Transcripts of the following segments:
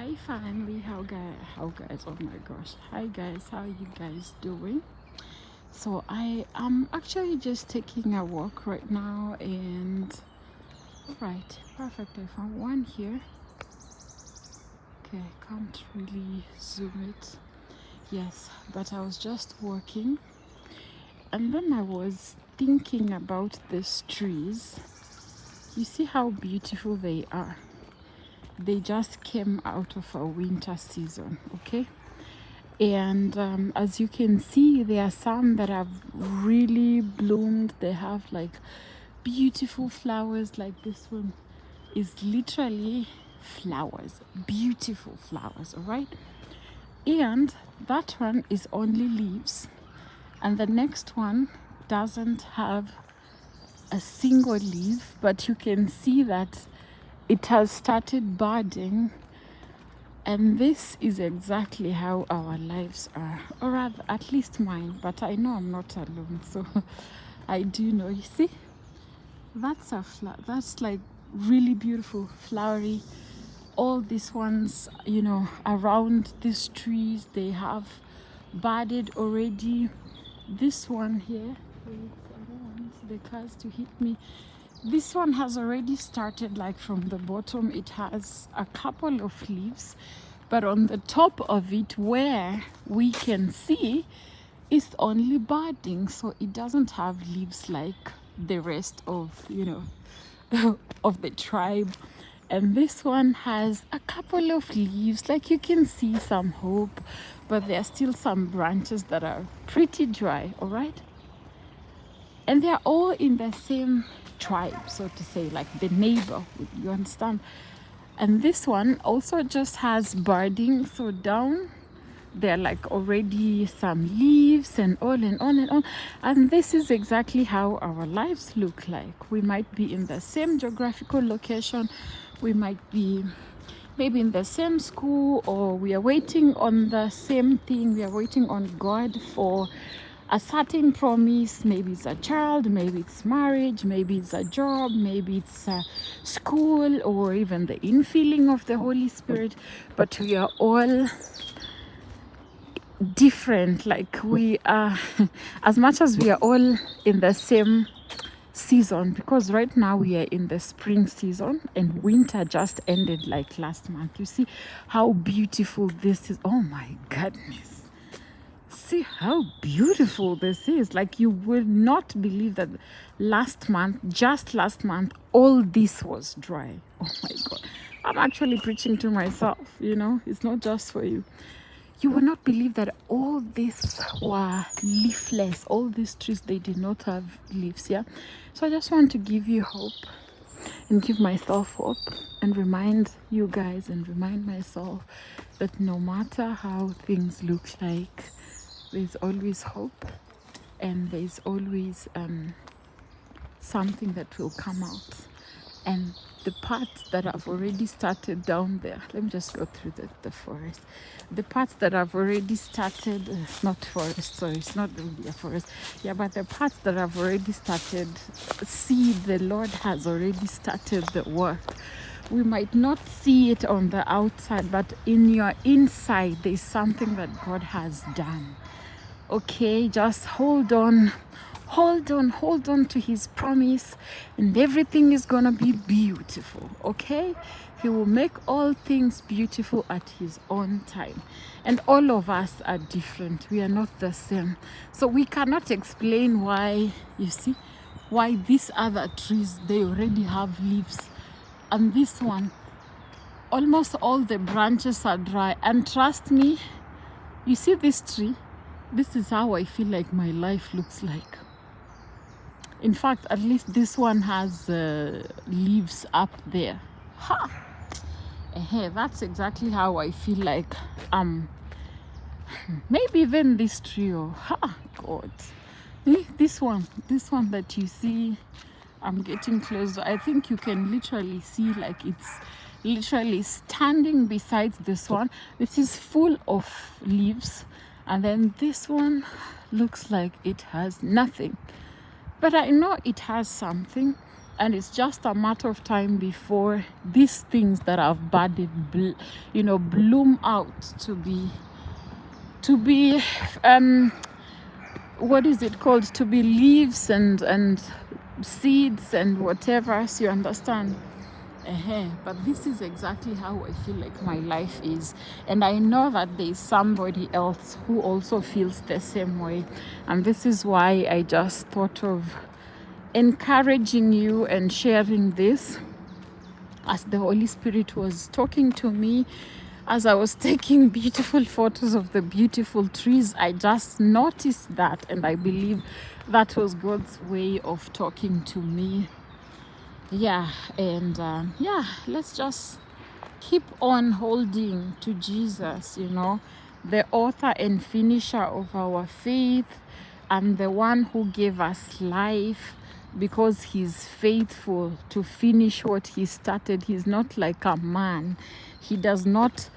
Hi family, how guys, oh my gosh, hi guys, how are you guys doing? So I am actually just taking a walk right now, and right, perfect, I found one here. Okay, can't really zoom it. Yes, but I was just walking, and then I was thinking about these trees. You see how beautiful they are. They just came out of a winter season, okay? And as you can see, there are some that have really bloomed. They have like beautiful flowers. Like this one is literally flowers, beautiful flowers, all right? And that one is only leaves, and the next one doesn't have a single leaf, but you can see that it has started budding. And this is exactly how our lives are, or rather, at least mine. But I know I'm not alone, so I do know. You see, that's that's like really beautiful, flowery. All these ones, around these trees, they have budded already. This one here, wait, I don't want the cars to hit me. This one has already started, like from the bottom. It has a couple of leaves, but on the top of it, where we can see, it's only budding, so it doesn't have leaves like the rest of of the tribe. And this one has a couple of leaves, like you can see some hope, but there are still some branches that are pretty dry, all right? And they're all in the same tribe, so to say, like the neighborhood, you understand? And this one also just has budding, so down there like already some leaves and on and on and on. And this is exactly how our lives look like. We might be in the same geographical location, we might be maybe in the same school, or we are waiting on the same thing. We are waiting on God for a certain promise. Maybe it's a child, maybe it's marriage, maybe it's a job, maybe it's a school, or even the infilling of the Holy Spirit. But we are all different. Like we are as much as we are all in the same season, because right now we are in the spring season and winter just ended like last month. You see how beautiful this is. Oh my goodness, see how beautiful this is. Like, you will not believe that just last month, all this was dry. Oh my God, I'm actually preaching to myself, it's not just for you. You will not believe that all these were leafless. All these trees, they did not have leaves. Yeah, so I just want to give you hope and give myself hope and remind you guys and remind myself that no matter how things look like, there's always hope, and there's always something that will come out. And the parts that have already started down there, let me just go through the forest. The parts that have already started, not forest, sorry, it's not really a forest. Yeah, but the parts that have already started, see, the Lord has already started the work. We might not see it on the outside, but in your inside, there's something that God has done. Okay, just hold on to his promise, and everything is gonna be beautiful. Okay, he will make all things beautiful at his own time. And all of us are different, we are not the same, so we cannot explain why, you see, why these other trees, they already have leaves, and this one, almost all the branches are dry. And trust me, you see this tree, this is how I feel like my life looks like. In fact, at least this one has leaves up there. Ha! That's exactly how I feel like. Maybe even this trio. Ha! God. This one that you see, I'm getting closer. I think you can literally see, like, it's literally standing beside this one. This is full of leaves. And then this one looks like it has nothing. But I know it has something. and it's just a matter of time before these things that have budded, bloom out to be what is it called, to be leaves and seeds and whatever, so you understand. But this is exactly how I feel like my life is, and I know that there's somebody else who also feels the same way, and this is why I just thought of encouraging you and sharing this as the Holy Spirit was talking to me. As I was taking beautiful photos of the beautiful trees, I just noticed that, and I believe that was God's way of talking to me. Let's just keep on holding to Jesus, the author and finisher of our faith, and the one who gave us life, because he's faithful to finish what he started. He's not like a man. He does not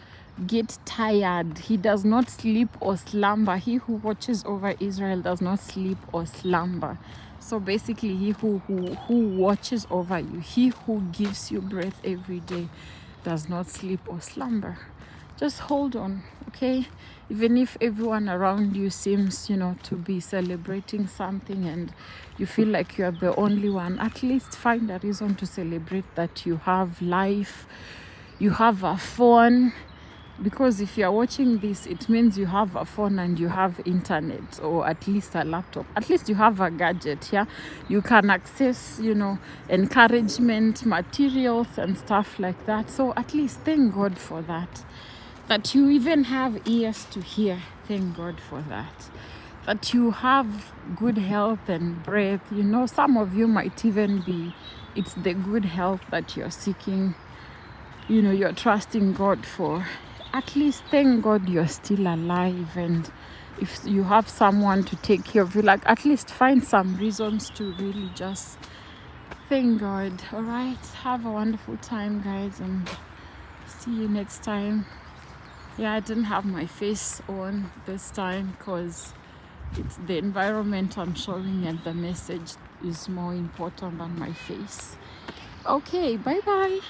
get tired. He does not sleep or slumber. He who watches over Israel does not sleep or slumber. So basically, he who watches over you, he who gives you breath every day, does not sleep or slumber. Just hold on, okay? Even if everyone around you seems, to be celebrating something and you feel like you're the only one, at least find a reason to celebrate that you have life, you have a phone. Because if you're watching this, it means you have a phone and you have internet, or at least a laptop. At least you have a gadget, yeah? You can access, encouragement, materials and stuff like that. So at least thank God for that. That you even have ears to hear, thank God for that. That you have good health and breath. Some of you might even be, it's the good health that you're seeking, you're trusting God for. At least thank God you're still alive, and if you have someone to take care of you, like, at least find some reasons to really just thank God. All right, have a wonderful time, guys, and see you next time. I didn't have my face on this time because it's the environment I'm showing, and the message is more important than my face. Okay, bye bye.